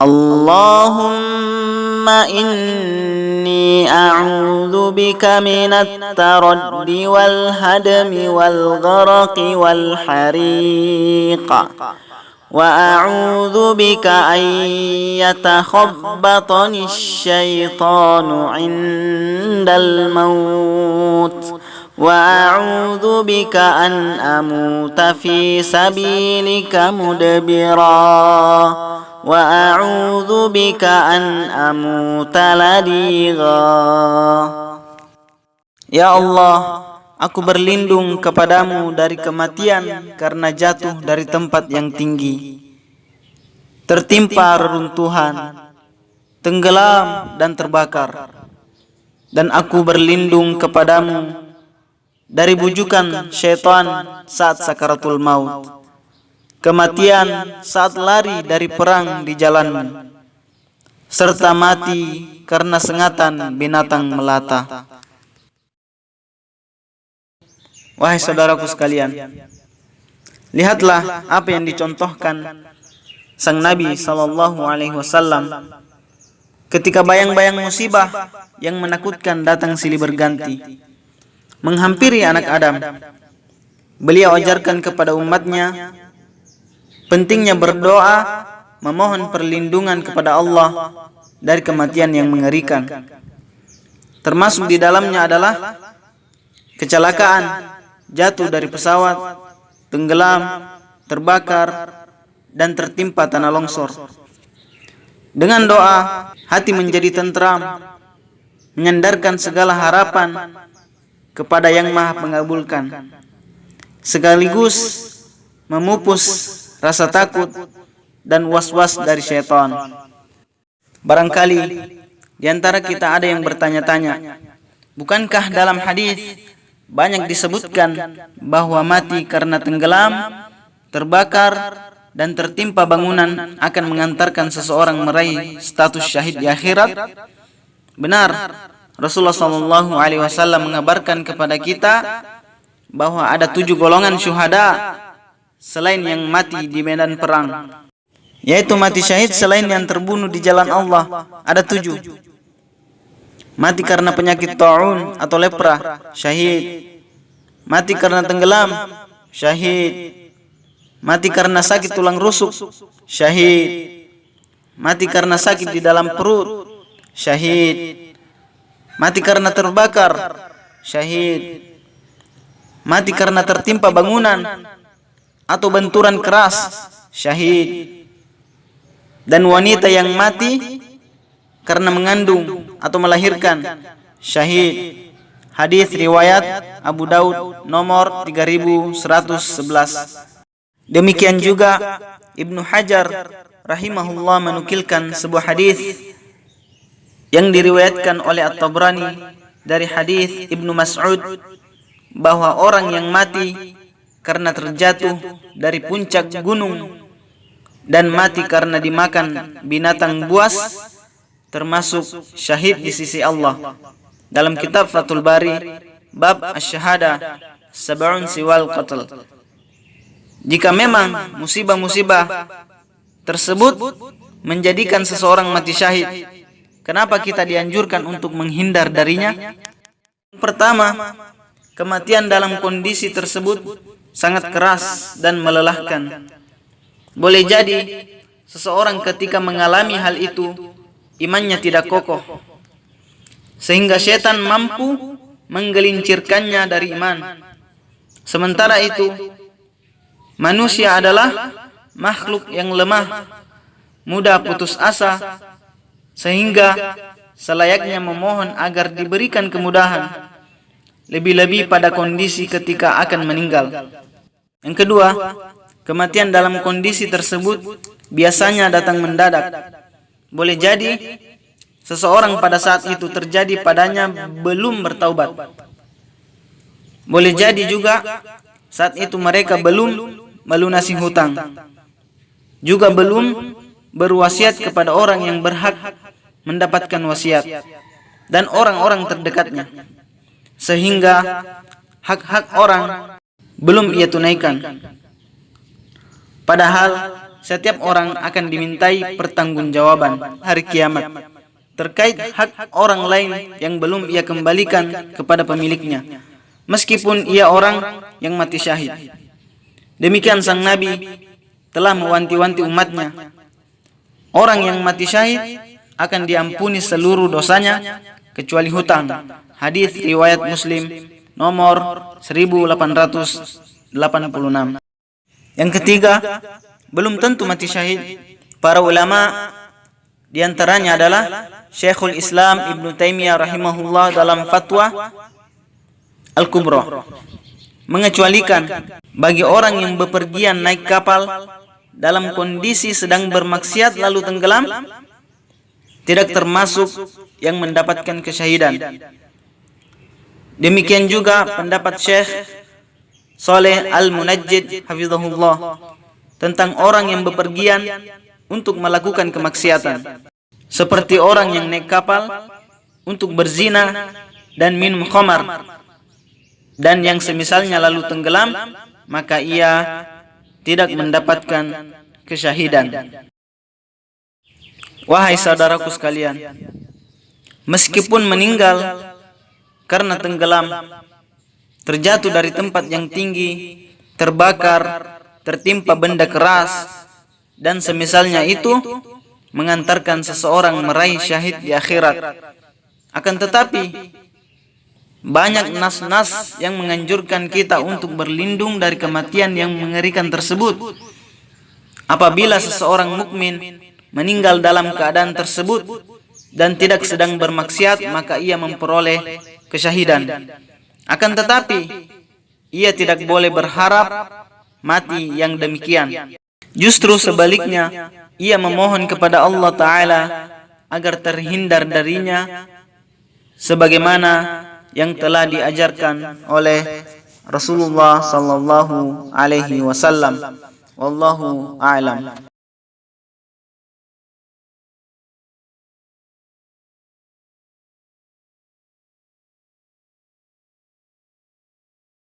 Allahumma inni a'udzu bika minat taraddi wal hadmi wal gharaqi wal hariq wa a'udzu bika an yatakhabbatani asyaitanu 'indal maut wa a'udzu bika an amuta fi sabilika mudbira wa a'udzu bika an amuta ladigha. Ya Allah, aku berlindung kepadamu dari kematian karena jatuh dari tempat yang tinggi, tertimpa reruntuhan, tenggelam dan terbakar. Dan aku berlindung kepadamu dari bujukan syaitan saat sakaratul maut, kematian saat lari dari perang di jalanmu, serta mati karena sengatan binatang melata. Wahai saudaraku sekalian, lihatlah apa yang dicontohkan sang Nabi SAW ketika bayang-bayang musibah yang menakutkan datang silih berganti menghampiri anak Adam. Beliau ajarkan kepada umatnya pentingnya berdoa, memohon perlindungan kepada Allah dari kematian yang mengerikan. Termasuk di dalamnya adalah kecelakaan, jatuh dari pesawat, tenggelam, terbakar, dan tertimpa tanah longsor. Dengan doa, hati menjadi tentram, menyandarkan segala harapan kepada Yang Maha Mengabulkan, sekaligus memupus rasa takut dan was-was dari syaitan. Barangkali di antara kita ada yang bertanya-tanya, bukankah dalam hadis banyak disebutkan bahwa mati karena tenggelam, terbakar, dan tertimpa bangunan akan mengantarkan seseorang meraih status syahid di akhirat? Benar, Rasulullah SAW mengabarkan kepada kita bahwa ada 7 golongan syuhada selain yang mati di medan perang, yaitu mati syahid selain yang terbunuh di jalan Allah. Ada 7. Mati karena penyakit ta'un atau lepra, syahid. Mati karena tenggelam, syahid. Mati karena sakit tulang rusuk, syahid. Mati karena sakit di dalam perut, syahid. Mati karena terbakar, syahid. Mati karena tertimpa bangunan atau benturan keras, syahid. Dan wanita yang mati karena mengandung atau melahirkan, syahid. Hadis riwayat Abu Daud nomor 3111. Demikian juga Ibnu Hajar rahimahullah menukilkan sebuah hadis yang diriwayatkan oleh At-Tabrani dari hadis Ibnu Mas'ud bahwa orang yang mati karena terjatuh dari puncak gunung dan mati karena dimakan binatang buas termasuk syahid di sisi Allah. Dalam kitab Fathul Bari bab asy-syahada sab'un siwal qatl. Jika memang musibah-musibah tersebut menjadikan seseorang mati syahid, kenapa kita dianjurkan untuk menghindar darinya? Pertama, kematian dalam kondisi tersebut sangat keras dan melelahkan. Boleh jadi seseorang ketika mengalami hal itu imannya tidak kokoh, sehingga setan mampu menggelincirkannya dari iman. Sementara itu, manusia adalah makhluk yang lemah, mudah putus asa, sehingga selayaknya memohon agar diberikan kemudahan, lebih-lebih pada kondisi ketika akan meninggal. Yang kedua, kematian dalam kondisi tersebut biasanya datang mendadak. Boleh jadi seseorang pada saat itu terjadi padanya belum bertaubat. Boleh jadi juga saat itu mereka belum melunasi hutang, juga belum berwasiat kepada orang yang berhak mendapatkan wasiat dan orang-orang terdekatnya, sehingga hak-hak orang belum ia tunaikan. Padahal setiap orang akan dimintai pertanggungjawaban hari kiamat terkait hak orang lain yang belum ia kembalikan kepada pemiliknya, meskipun ia orang yang mati syahid. Demikian sang Nabi telah mewanti-wanti umatnya, orang yang mati syahid akan diampuni seluruh dosanya kecuali hutang. Hadis riwayat Muslim nomor 1886. Yang ketiga, belum tentu mati syahid. Para ulama diantaranya adalah Syekhul Islam Ibnu Taimiyah rahimahullah dalam fatwa Al-Kubra mengecualikan bagi orang yang bepergian naik kapal dalam kondisi sedang bermaksiat lalu tenggelam, tidak termasuk yang mendapatkan kesyahidan. Demikian juga pendapat Syekh Saleh Al-Munajjid hafizahullah tentang orang yang bepergian untuk melakukan kemaksiatan, seperti orang yang naik kapal untuk berzina dan minum khamar dan yang semisalnya lalu tenggelam, maka ia tidak mendapatkan kesyahidan. Wahai saudaraku sekalian, meskipun meninggal karena tenggelam, terjatuh dari tempat yang tinggi, terbakar, tertimpa benda keras, dan semisalnya itu mengantarkan seseorang meraih syahid di akhirat. Akan tetapi, banyak nas-nas yang menganjurkan kita untuk berlindung dari kematian yang mengerikan tersebut. Apabila seseorang mukmin meninggal dalam keadaan tersebut dan tidak sedang bermaksiat, maka ia memperoleh kesyahidan. Akan tetapi, ia tidak boleh berharap mati yang demikian. Justru sebaliknya, ia memohon kepada Allah Ta'ala agar terhindar darinya, sebagaimana yang telah diajarkan oleh Rasulullah sallallahu alaihi wasallam. Wallahu a'lam.